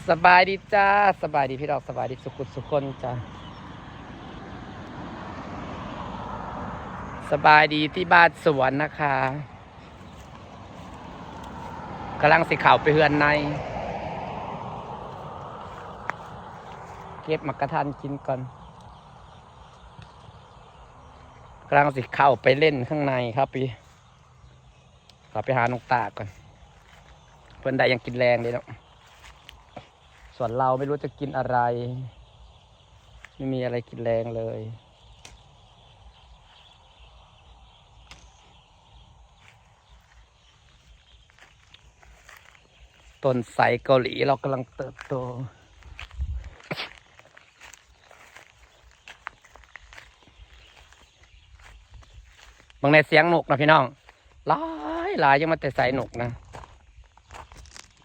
สบายดีจ้าสบายดีพี่ดอกสบายดีสุขุสุขคนจ้าสบายดีที่บ้านสวนนะคะกำลังสิเข่าไปเฮือนในเก็บมักกะทันกินก่อนกำลังสิเข่าไปเล่นข้างในครับพี่ขอไปหานกตาก่อนเพื่อนใดยังกินแรงเลยเนาะส่วนเราไม่รู้จะกินอะไรไม่มีอะไรกินแรงเลยต้นไทรเกาหลีเรากำลังเติบโตบางในเสียงนกนะพี่น้องหลายยังมาแต่ใส่นกนะ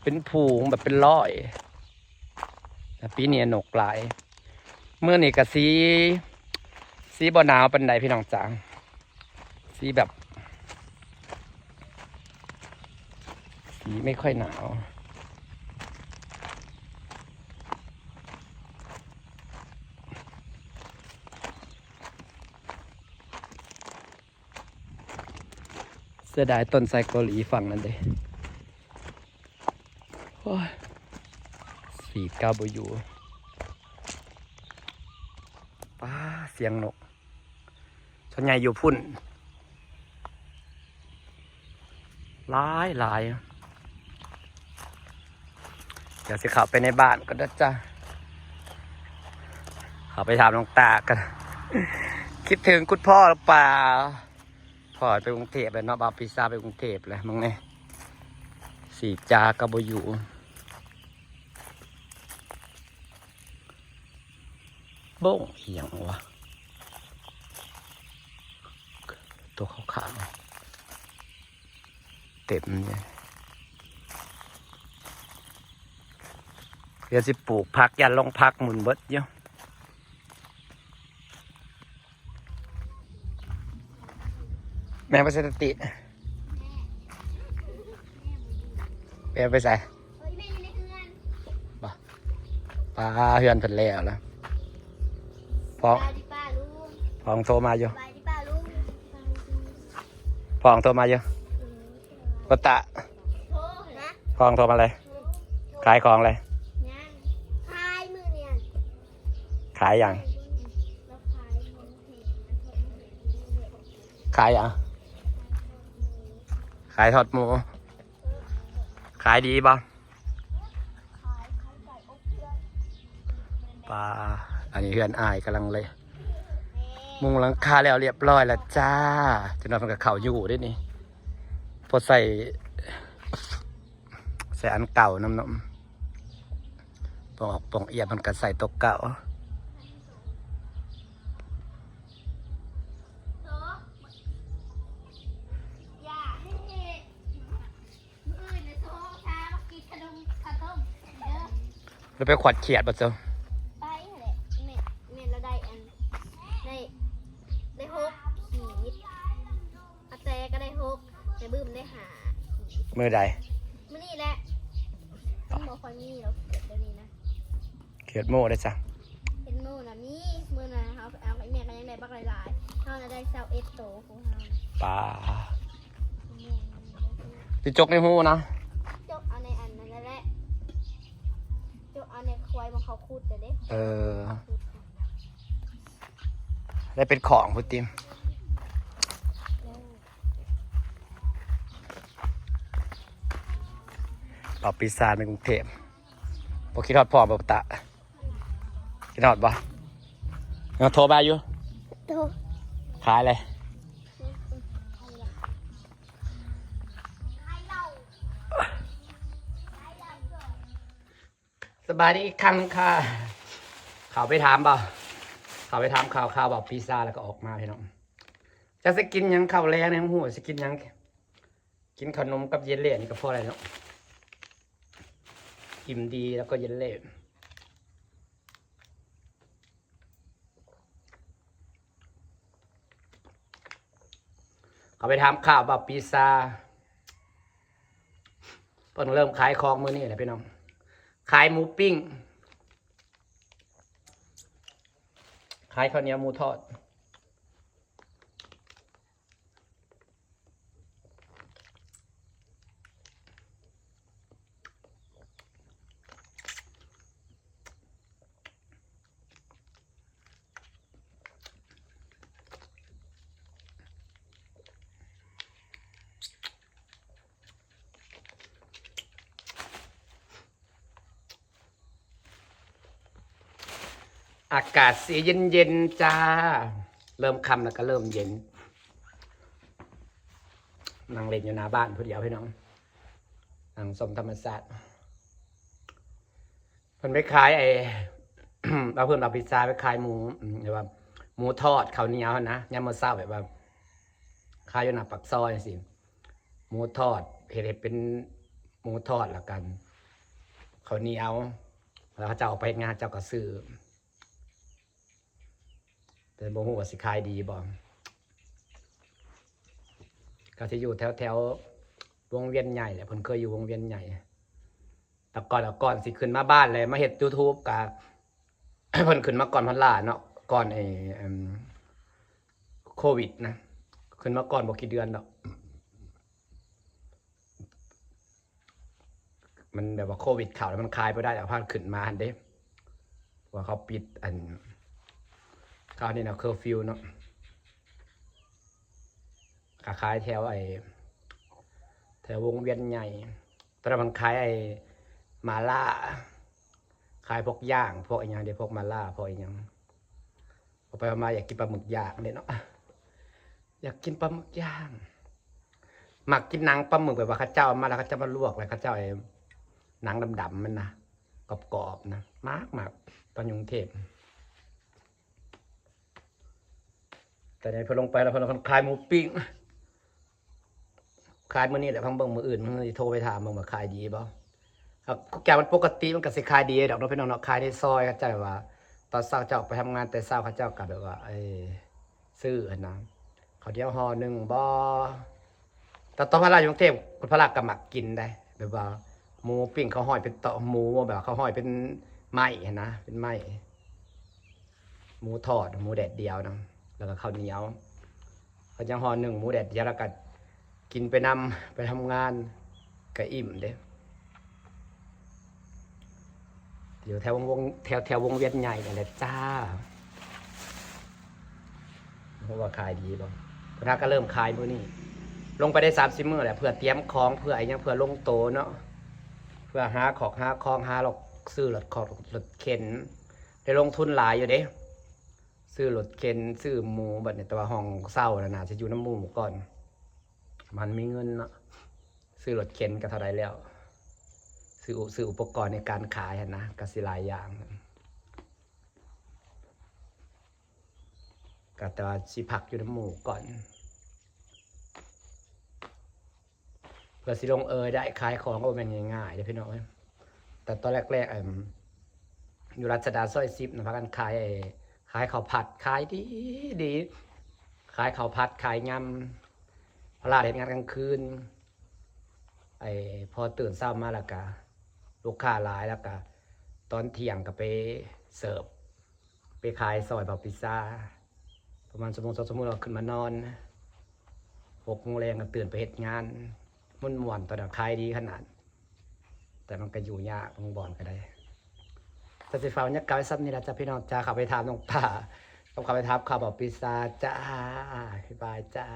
เป็นผูงแบบเป็นร้อยปีนี้นกหลายเมื่อนี่กับสีบ่หนาวเป็นไดพี่น้องจ๋าสีแบบสีไม่ค่อยหนาวเสียดายต้นไทรเกาหลีฝั่งนั้นเด้สีก้าวบอยู่ป้าเสียงนกส่วนใหญ่อยู่พุ่นหลายเดี๋ยวสิขับไปในบ้านก็ได้จ้ะขับไปถามน้องตากัน คิดถึงคุณพ่อหรือเปล่าพ่อไปกรุงเทพเลยเนาะบาพิซซ่าไปกรุงเทพเลยมึงเนี่ยสีจากับบอยู่โบ้งเหี่ยงวะตัวขาวๆเต็มเลยเดี๋ยวสิปลูกผักยันลงผักหมุนเบิดเยอะแม่ไปสติแม่ไปใส่ปลาเฮือนเพิ่นแล้วพองโทรมาอยู่พองโทรมาอยู่ปตะพองโทรมาเลยขายของเลยขายอย่างขายอย่างขายทอดหมูขายดีป่ะปลาอันนี้เฮือนอายกำลังเลยมุงหลังคาแล้วเรียบร้อยแล้วจ้าจะนอนกับเขาอยู่ด้วยนี่พอใส่อันเก่าน้ำนมปองเอียบมันก็ใส่ตัวเก่าแล้วไปขวัดเขียดป่ะเจ้าไปแหละเม็ดเราได้ได้หกขีดอาแต่ก็ได้หกแต่บึ้มได้หามือใดมื่อนี่แหละต้องบอกคอยมีแล้วเกิดเดี๋ยวนี้นะเขียดโม่ได้จ้ะเป็นโม่นะมีมือนะเขาเอาไอ้แม่ก็ยังได้บักหลายๆเขาจะได้เซลเอสโตของเขาปลาติจกในหูนะจกเอาในอันนั้นแหละจกเอาในควายมาเขาคูดแต่เด้ได้เป็นของพุทธิมเราปีศาจในกรุงเทพพอคิดทอดพ่อบ่ตะคิดทอดบ่ยังโทรมาอยู่ขายเลยสบายดีอีกครั้งค่ะเขาไปถามเปล่าเขาไปถามข่าวบอกพิซซ่าแล้วก็ออกมาพี่น้องจะสกินยังข้าวแรงในหัวสกินยังกินขนมกับเยลเล่นี่ก็พออะไรเนาะอิ่มดีแล้วก็เยลเล่เขาไปถามข่าวบอกพิซซ่าเพิ่งเริ่มขายของมื้อนี้แหละพี่น้อง ขายหมูปิ้งขายข้าวเหนียวหมูทอดอากาศสีเย็นๆจ้าเริ่มค่ำแล้วก็เริ่มเย็นนั่งเล่นอยู่หน้าบ้านผู้เดียวพี่น้องนั่งชมธรรมชาติเพิ่นไปขายเอาเพิ่นเอาพิซซ่าไปขายหมูหรือว่าหมูทอดข้าวเหนียวนะยามมื้อเช้าแบบว่าขายอยู่หน้าปากซอยสิหมูทอดเฮ็ดให้เป็นหมูทอดแล้วกันข้าวเหนียวแล้วเขาจะเอาไปงานเจ้าก็ซื้อแต่บ่ฮู้ว่าสิขายดีบ่ก็สิอยู่แถววงเวียนใหญ่แหละเพิ่นเคยอยู่วงเวียนใหญ่แต่ก่อนสิขึ้นมาบ้านเลยมาเฮ็ด YouTube ก็ เพิ่นขึ้นมาก่อนพันล้านเนาะก่อนโควิดนะขึ้นมาก่อนบ่กี่เดือนดอกมันแบบว่าโควิดเข้าแล้วมันคลายบ่ได้แล้วพาขึ้นมาหั่นเด้ว่าเขาปิดเขานี่นะเคอร์ฟิวเนาะขายแถวแถววงเวียนใหญ่ตอนนั้นมันขายมาล่าขายพวกย่างพวกอย่างเดียวพวกมาล่าพวกอย่างพอไปมาอยากกินปลาหมึกย่างเนี่ยเนาะอยากกินปลาหมึกย่างหมักกินหนังปลาหมึกแบบว่าข้าเจ้ามาแล้วข้าเจ้ามาลวกเลยข้าเจ้าหนังดำๆมันนะกรอบๆนะมากตอนอยู่กรุงเทพแต่ในพอลงไปแล้วพอคลายหมูปิ้งขายมื้อนี้แหละพังเบิ่งมื้ออื่นมึงสิโทรไปถามมึงว่าขายดีบ่ครับแกมันปกติมันก็สิขายดีดอกเนาะพี่น้องเนาะขายในซอยเขาเจ้าว่าตอนเช้าเจ้าไปทำงานแต่เช้าเขาเจ้าก็แบบว่าซื้ออันนั้นเขาเดียวห่อหนึ่งบ่แต่ตอนพระราชกรุงเทพคุณพระราชก็มักกินได้แบบว่าหมูปิ้งเขาห้อยเป็นต่อหมูแบบเขาห้อยเป็นไม้นะเป็นไม้หมูทอดหมูแดดเดียวนะแล้วก็ข้าวเหนียวเขาจะห่อหนึ่งหมูแดดเดียวแล้วก็กินไปนำไปทำงานก็อิ่มเด้อยู่แถววงเวียนใหญ่กันเลยจ้าเพราะว่าขายดีบ่พนักก็เริ่มขายมื้อนี้ลงไปได้30 มื้อแหละเพื่อเตรียมของเพื่อยังเพื่อลงโตเนาะเพื่อหาของหาหลอกซื้อรถของรถเข็นได้ลงทุนหลายอยู่เด้ซื้อรถเข็นซื้อหมูบัดนี้แต่ว่าห้องเช่าน่ะจะอยู่น้ำหมูก่อนมันมีเงินเนาะซื้อรถเข็นก็เท่าไรแล้วซื้ออุปกรณ์ในการขายนะก็สิหลายอย่างก็แต่ว่าสิพักอยู่น้ำหมูก่อนเพื่อสิลงได้ขายของก็เป็นง่ายๆเด้พี่น้องแต่ตอนแรกอยู่รัชดาซอย10นะพากันขายข้าวผัดขายดีขายข้าวผัดขายยำพลาดเห็นงานกลางคืนพอตื่นเช้ามาแล้วก็ลูกค้าหลายแล้วก็ตอนเที่ยงก็ไปเสิร์ฟไปขายซอยแบบพิซซ่าประมาณ2 ชั่วโมงเราขึ้นมานอน6 โมงแรงก็ตื่นไปเฮ็ดงานม่วนๆตอนนั้นขายดีขนาดแต่มันก็อยู่ยากต้องบ่อนก็ได้แต่สิฟ้าเนี่ยกาวซับนี่แหละจ้ะพี่น้องจ้าขับไปถามน้องป่าต้องขับไปถามข่าวบอกพิซซ่าจ้าบ๊ายบายจ้า